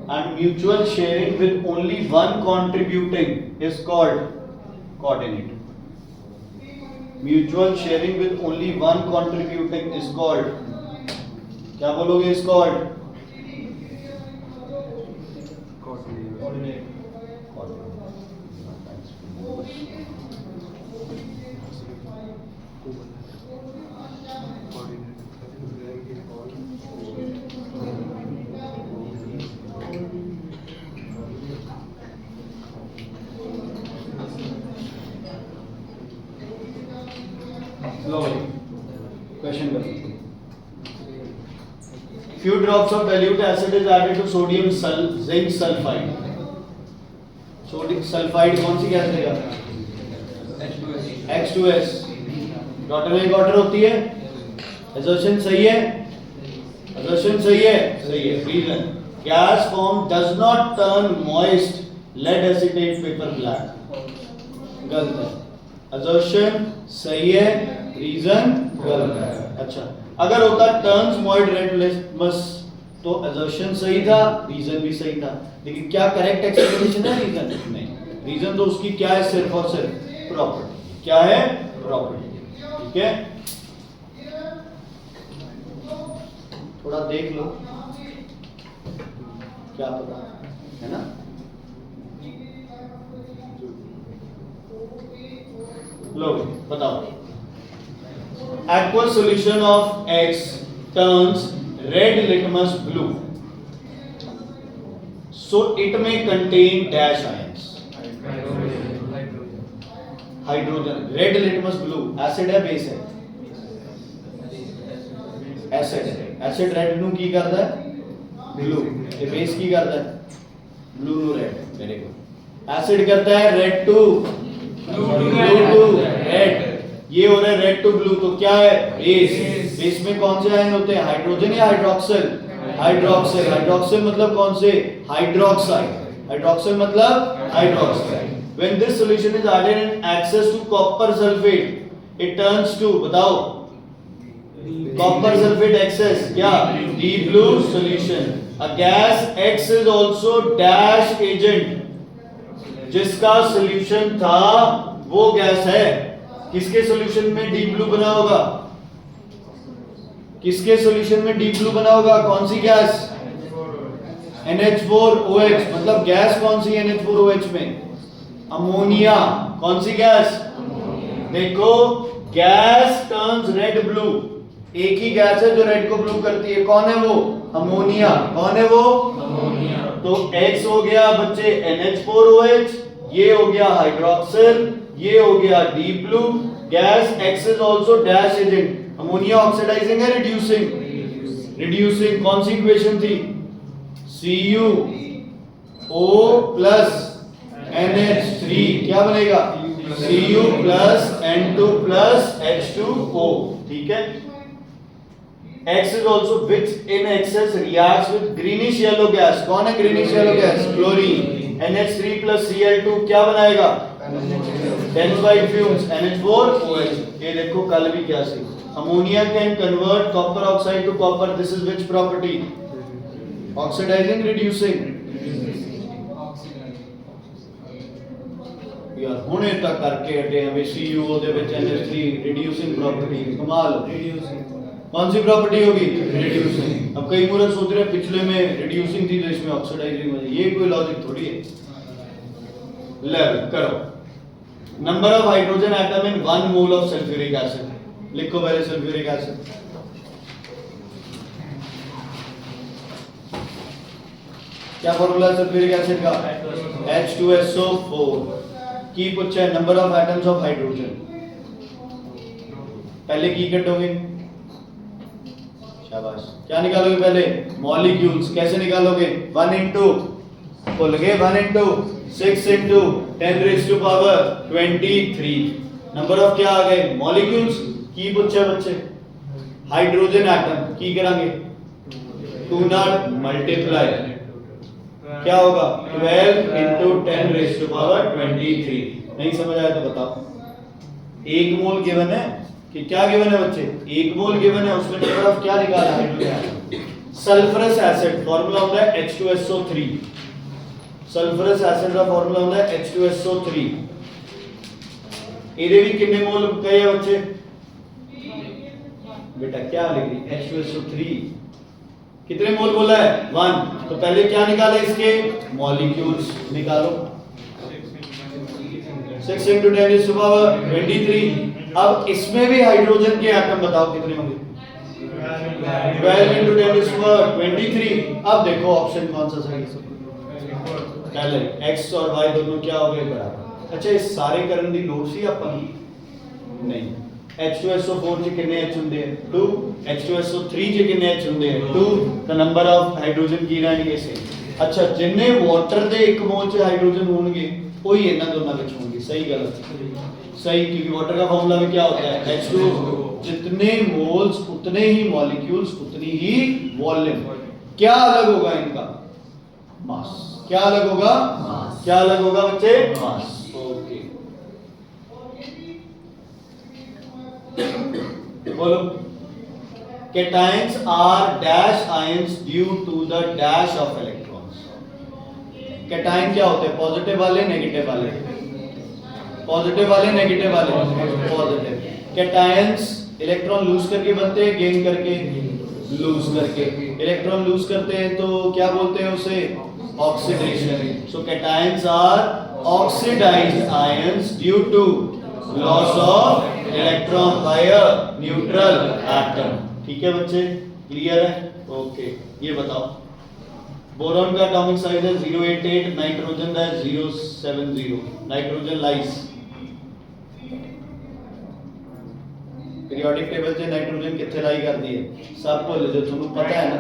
and mutual sharing with only one contributing is called coordinate. Mutual sharing with only one contributing is called, क्या बोलोगे इसको? Question करो। Few drops of dilute acid is added to sodium zinc sulfide. Sodium sulphide कौन सी gas देगा? H2S। Daughter में एक order होती है। एजर्शन सही है? एजर्शन सही है? सही है। Reason, gas form does not turn moist lead acetate paper black. गलत है। एजर्शन सही है, रीजन गलत है। अच्छा, अगर होता टर्न्स मॉइड रेड लिटमस तो एजर्शन सही था, रीजन भी सही था, लेकिन क्या करेक्ट एक्सप्लेनेशन है रीजन? नहीं। रीजन तो उसकी क्या है? सिर्फ और सिर्फ प्रॉपर्टी। क्या है? प्रॉपर्टी। ठीक है, थोड़ा देख लो, क्या पता है ना। लो बताओ। aqueous solution of X turns red litmus blue, so it may contain dash ions. Hydrogen. Red litmus blue. Acid है base है? Acid है. Acid red ਨੂੰ ਕੀ ਕਰਦਾ ਹੈ? Blue. ਤੇ base ਕੀ ਕਰਦਾ ਹੈ? Blue ਨੂੰ red. Very good. Acid करता है red to blue to red. ये हो रहा है रेड टू ब्लू, तो क्या है? बेस. बेस में कौन से आयन होते हैं? हाइड्रोजन या हाइड्रोक्सिल? हाइड्रोक्सिल. हाइड्रोक्सिल मतलब कौन से? हाइड्रोक्साइड. हाइड्रोक्सिल मतलब hydroxide. When this solution is added in excess to copper sulfate, it turns to, बताओ, copper sulfate excess क्या? Deep blue solution. A gas X is also dash agent. जिसका solution था वो gas है. किसके solution में deep blue बना होगा? किसके सॉल्यूशन में डीप ब्लू बना होगा? कौन सी गैस? NH4OH. मतलब गैस कौन सी NH4OH में? अमोनिया. कौन सी गैस? देखो, गैस टर्न्स रेड ब्लू. एक ही गैस है जो रेड को ब्लू करती है. कौन है वो? अमोनिया. कौन है वो? अमोनिया. तो X हो गया बच्चे NH4OH, ये हो गया हाइड्रोक्सिल, ये हो गया deep blue. Gas X is also dash agent. Ammonia oxidizing है रिड्यूसिंग? रिड्यूसिंग. कौन सी इक्वेशन थी? CuO प्लस NH3 क्या बनेगा? Cu plus N2 plus H2O. ठीक है. X is also which in excess reacts with greenish yellow gas. कौन है greenish yellow gas? Chlorine. NH3 plus Cl2 क्या बनाएगा? Tensile fumes. NH4OH. ये देखो कल भी क्या सी. Ammonia can convert copper oxide to copper. This is which property? Oxidizing, reducing. यार हुणे तक करके हटे हैं CuO दे विच NH3 reducing property. कमाल. कौन सी प्रॉपर्टी होगी? रिड्यूसिंग. अब कई मूर्ख सोच रहे हैं पिछले में रिड्यूसिंग थी तो इसमें ऑक्सीडाइजिंग हो जाए. ये कोई लॉजिक थोड़ी है. लेवल करो. Number of hydrogen atom in 1 mole of sulphuric acid. लिखो पहले सल्फ्यूरिक एसिड. क्या फॉर्मूला है सल्फ्यूरिक एसिड का? H2SO4. की पूछा है number of atoms of hydrogen. पहले की कटोगे. शाबाश. क्या निकालोगे पहले? मॉलिक्यूल्स. कैसे निकालोगे? 1 into बोल गए 1 into 6 into 10 raised to power 23. Number of क्या आ गए? मॉलिक्यूल्स. की पूछा बच्चे? Hydrogen atom. की करांगे 2 नॉट मल्टीप्लाई क्या होगा? 12 into 10 raised to power 23. नहीं समझ आया तो बताओ. 1 मोल गिवन है कि क्या गिवन है बच्चे? 1 मोल गिवन है. उसमें नंबर ऑफ क्या निकाला? हाइड्रोजन. सल्फरस एसिड फॉर्मूला होता है H2SO3. सल्फरस एसिड का फॉर्मूला होता है H2SO3. ਇਹਦੇ ਵੀ कितने मोल कहे हैं बच्चे? बेटा क्या लिख रही? H2SO3 कितने मोल बोला है? 1. तो पहले क्या निकाला इसके? मॉलिक्यूल्स निकालो. 6 into 10 raised to power 23. अब इसमें भी हाइड्रोजन के एटम बताओ कितने होंगे? 12 into 10 raised to power 23. अब देखो ऑप्शन कौन सा सही है? पहले x और y दोनों क्या हो गए? बराबर. अच्छा इस सारे करने दी लोड़ सी ਆਪਾਂ ਨੂੰ? नहीं. H2SO4 ਚ ਕਿੰਨੇ H ਹੁੰਦੇ ਆ? 2. H2SO3 ਚ ਕਿੰਨੇ H ਹੁੰਦੇ ਆ? 2. ਤਾਂ ਨੰਬਰ ਆਫ ਹਾਈਡਰੋਜਨ ਕੀ ਰਹਿਣਗੇ? ਸੇਮ. ਅੱਛਾ ਜਿੰਨੇ ਵਾਟਰ ਦੇ 1 ਮੋਲ ਚ ਹਾਈਡਰੋਜਨ ਹੋਣਗੇ ਉਹੀ ਇਹਨਾਂ ਦੋਨਾਂ ਵਿੱਚ ਹੋਣਗੇ. सही गलत? सही. क्योंकि वाटर का फॉर्मूला में क्या होता है? H2O. जितने मोल्स उतने ही मॉलिक्यूल्स उतनी ही वॉल्यूम. क्या अलग होगा इनका? मास. क्या अलग होगा? मास. क्या अलग होगा बच्चे? मास. ओके बोलो. Cations are dash ions due to the dash of electrons. Cation क्या होते हैं? पॉजिटिव वाले, नेगेटिव वाले. पॉजिटिव वाले, नेगेटिव वाले. पॉजिटिव. कैटायंस इलेक्ट्रॉन लूज करके बनते हैं, गेन करके, लूज करके. इलेक्ट्रॉन लूज करते हैं तो क्या बोलते हैं उसे? Oxidation. So cations are oxidized ions due to loss of electron by a neutral atom. ठीक है बच्चे, क्लियर है? ओके, ये बताओ बोरॉन का एटॉमिक साइज है 088, नाइट्रोजन का है 070। नाइट्रोजन लाइस पीरियोडिक टेबल से नाइट्रोजन कितने लाई कर दी है सब भूल जो तुम्हें पता है ना,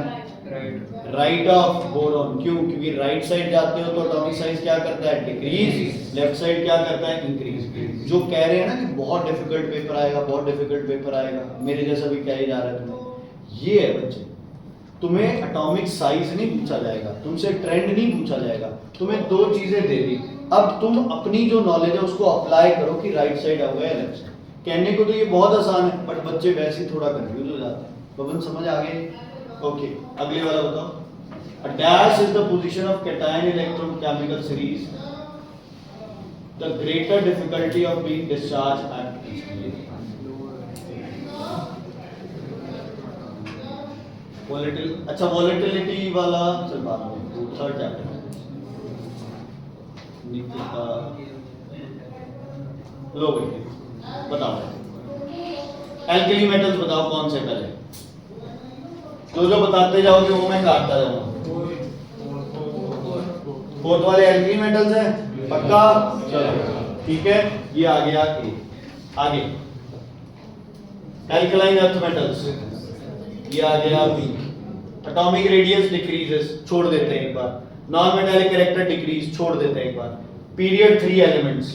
राइट ऑफ बोरॉन। क्यों? क्योंकि राइट साइड जाते हो तो एटॉमिक साइज क्या करता है? डिक्रीज। लेफ्ट साइड क्या करता है? इंक्रीज। जो कह रहे हैं ना कि बहुत डिफिकल्ट पेपर आएगा, बहुत डिफिकल्ट पेपर आएगा, मेरे जैसा भी कह ही जा रहा है तुम्हें, ये है बच्चे, तुम्हें एटॉमिक साइज नहीं पूछा जाएगा, तुमसे ट्रेंड नहीं पूछा जाएगा, तुम्हें दो चीजें दे दी। अब तुम अपनी जो नॉलेज है उसको अप्लाई करो कि राइट साइड आ गया लेफ्ट साइड। कहने को तो ये बहुत आसान है, बट बच्चे वैसे ही थोड़ा कंफ्यूज हो जाते हैं। बबन समझ आ गए? ओके, अगले वाला बताओ। A dash is the position of cation electron chemical series. The greater difficulty of being discharged at volatility. अच्छा, volatility वाला चल बात में थर्ड चैप्टर निकिता लो भाई बताओ, एल्कली मेटल्स बताओ कौन से पहले, जो बताते जाओगे वो मैं काटता जाऊंगा। फोर्थ वाले एल्कली मेटल्स हैं पक्का? चलो ठीक है, ये आ गया ए। आगे एल्कलाइन अर्थ मेटल्स, ये आ गया बी। एटॉमिक रेडियस डिक्रीजेस, छोड़ देते हैं एक बार। नॉन मेटालिक कैरेक्टर डिक्रीज, छोड़ देते हैं एक बार। पीरियड 3 एलिमेंट्स,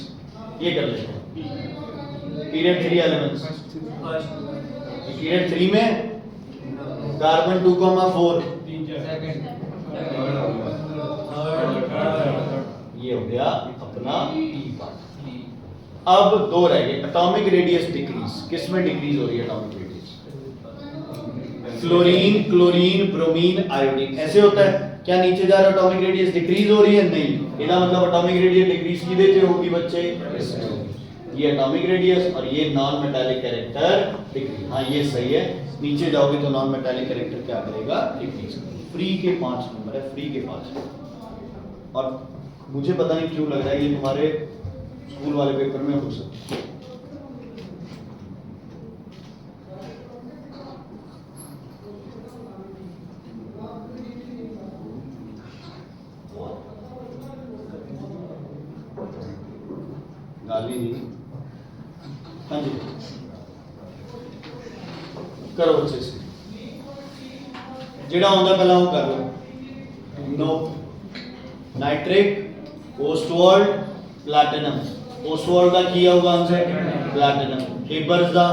ये कर लेते हैं। पीरियड 3 एलिमेंट्स, पीरियड 3 में कार्बन 2,4, ये हो गया अपना पी पार्ट। अब दो रह गए। एटॉमिक रेडियस डिक्रीज, किस में डिक्रीज हो रही है atomic radius? Fluorine, chlorine, bromine, iodine, ऐसे होता है। क्या नीचे जा रहा एटॉमिक रेडियस डिक्रीज हो रही है? नहीं। इसका मतलब एटॉमिक रेडियस डिक्रीज की देते होगी बच्चे, ये एटॉमिक रेडियस और ये नॉन मेटालिक कैरेक्टर डिक्रीज। हाँ ये सही है, नीचे जाओगे तो नॉन मेटालिक कैरेक्टर क्या करेगा? डिक्रीज। फ्री के 5 नंबर है, फ्री के 5। और मुझे पता नहीं क्यों लग रहा है ये तुम्हारे स्कूल वाले पेपर में हो सकता है। गाली नहीं, हाँ जी करो अच्छे से, जेड़ा आंदा पहला वो कर लो। No nitric, Ostwald, platinum. Ostwald का किया हुआ आंसर प्लैटिनम। हेबर्स का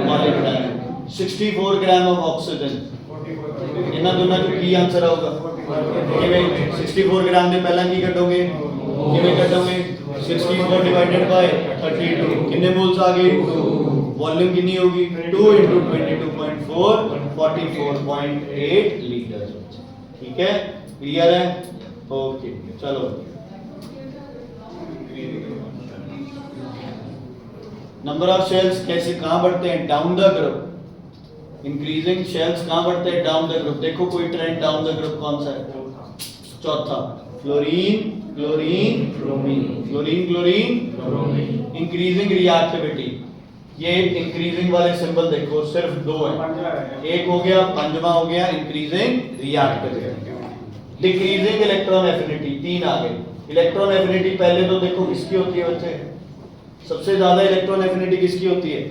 मॉलिब्डेनम। 64 ग्राम ऑफ ऑक्सीजन, इन्हां दोनों का की आंसर होगा? किवें 64 ग्राम दे पहला की कटोगे? किवें कटोगे? 64 डिवाइडेड बाय 32, कितने मोल्स आ गए? वॉल्यूम कितनी होगी? 2 into 22.4, 44.8 लीटर। ठीक है, क्लियर है? ओके चलो, नंबर ऑफ शेल्स कैसे कहां बढ़ते हैं? Down the group. Increasing shells कहां बढ़ते हैं? Down the group. देखो कोई ट्रेंड डाउन द ग्रुप कौन सा है? चौथा, fluorine, chlorine, bromine, fluorine, chlorine, bromine. Increasing reactivity, ये इंक्रीजिंग वाले सिंबल देखो सिर्फ दो हैं, एक हो गया, पंजवा हो गया increasing reactivity. Decreasing electron affinity, 3 आ गए। इलेक्ट्रॉन एफिनिटी पहले तो देखो किसकी होती है बच्चे? सबसे ज्यादा इलेक्ट्रॉन एफिनिटी किसकी होती है?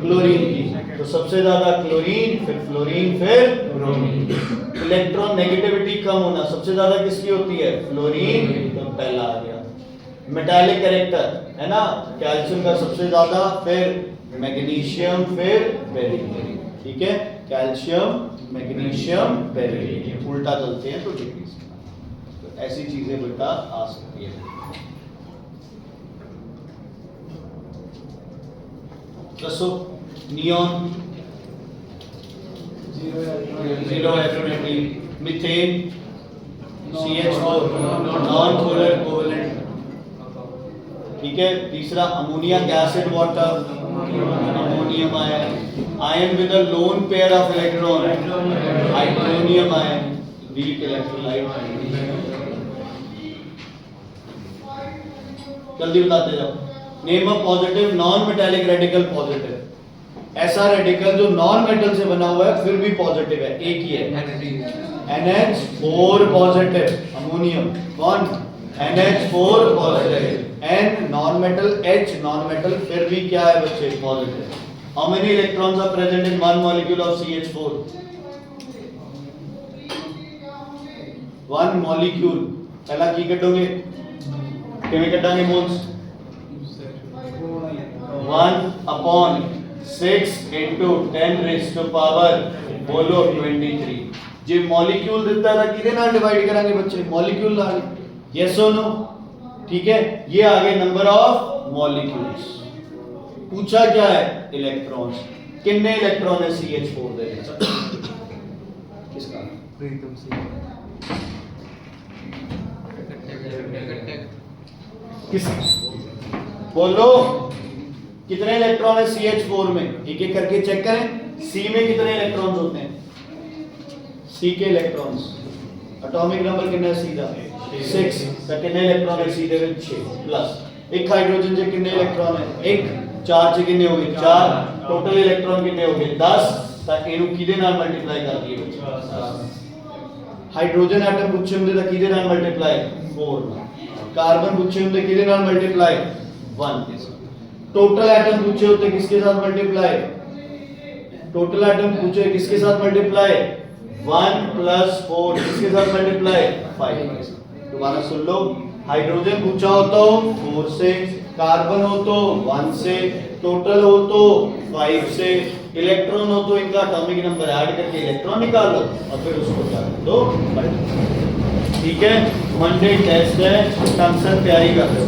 क्लोरीन की। तो सबसे ज्यादा क्लोरीन, फिर फ्लोरीन, फिर ब्रोमीन। इलेक्ट्रॉन नेगेटिविटी कम होना सबसे ज्यादा किसकी होती है? फ्लोरीन, तो पहला आ गया। मेटालिक कैरेक्टर है ना, कैल्शियम का सबसे ज्यादा, फिर मैग्नीशियम, फिर बेरिलियम। ठीक है, कैल्शियम, मैग्नीशियम, बेरिलियम, उल्टा चलते हैं तो डिक्रीज। तो ऐसी चीजें बेटा आ सकती है। दसो neon, zero affinity. Methane, CH4 non polar covalent. ठीक है, तीसरा ammonia gas and water, ammonium ion. Ion with a lone pair of electron, hydronium ion, weak electrolyte. जल्दी बताते जाओ। Name a positive non metallic radical positive. ऐसा radical जो non metal से बना हुआ है फिर भी पॉजिटिव है, एक ही है। NH4 positive, ammonium. कौन? NH4 positive. N non metal, H non metal, फिर भी क्या है बच्चे? Positive. How many electrons are present in one molecule of CH4? One molecule। पहला की कटोगे? किਵੇਂ कटांगे moles? 1/6 into 10 raised to power बोलो 23। जे मॉलिक्यूल दिता है किदे नाल डिवाइड करांगे बच्चे? मॉलिक्यूल नाल। यस और नो? ठीक है, ये आ गए नंबर ऑफ मॉलिक्यूल्स। पूछा क्या है? इलेक्ट्रॉन्स। कितने इलेक्ट्रॉन है CH4 दे विच? किसका? प्रीतम सिंह। किस? बोलो कितने इलेक्ट्रॉन है CH4 में? एक एक करके चेक करें। C में कितने इलेक्ट्रॉन्स होते हैं? C के इलेक्ट्रॉन्स, एटॉमिक नंबर कितना है C का? 6। तो कितने इलेक्ट्रॉन है C दे विच? 6 प्लस एक हाइड्रोजन से कितने इलेक्ट्रॉन है? 1। 4 से कितने हो गए? 4। टोटल इलेक्ट्रॉन कितने हो गए? 10। तो इनु किदे नाल मल्टीप्लाई कर दिए बच्चे? हाइड्रोजन एटम पूछे हुंदे तां किदे नाल मल्टीप्लाई? 4 नाल। कार्बन पूछे हुंदे किदे नाल मल्टीप्लाई? 1 के साथ। टोटल एटम पूछे होते किसके साथ मल्टीप्लाई? टोटल एटम पूछे किसके साथ मल्टीप्लाई? 1 + 4 किसके साथ मल्टीप्लाई? 5 के साथ। दोबारा सुन लो, हाइड्रोजन पूछा हो तो 4 से, कार्बन हो तो 1 से, टोटल हो तो 5 से, इलेक्ट्रॉन हो तो इनका एटॉमिक नंबर ऐड करके इलेक्ट्रॉन निकालो और फिर उसको क्या कर दो? मल्टीप्लाई। ठीक है, मंडे टेस्ट है, ढंग से तैयारी कर लो।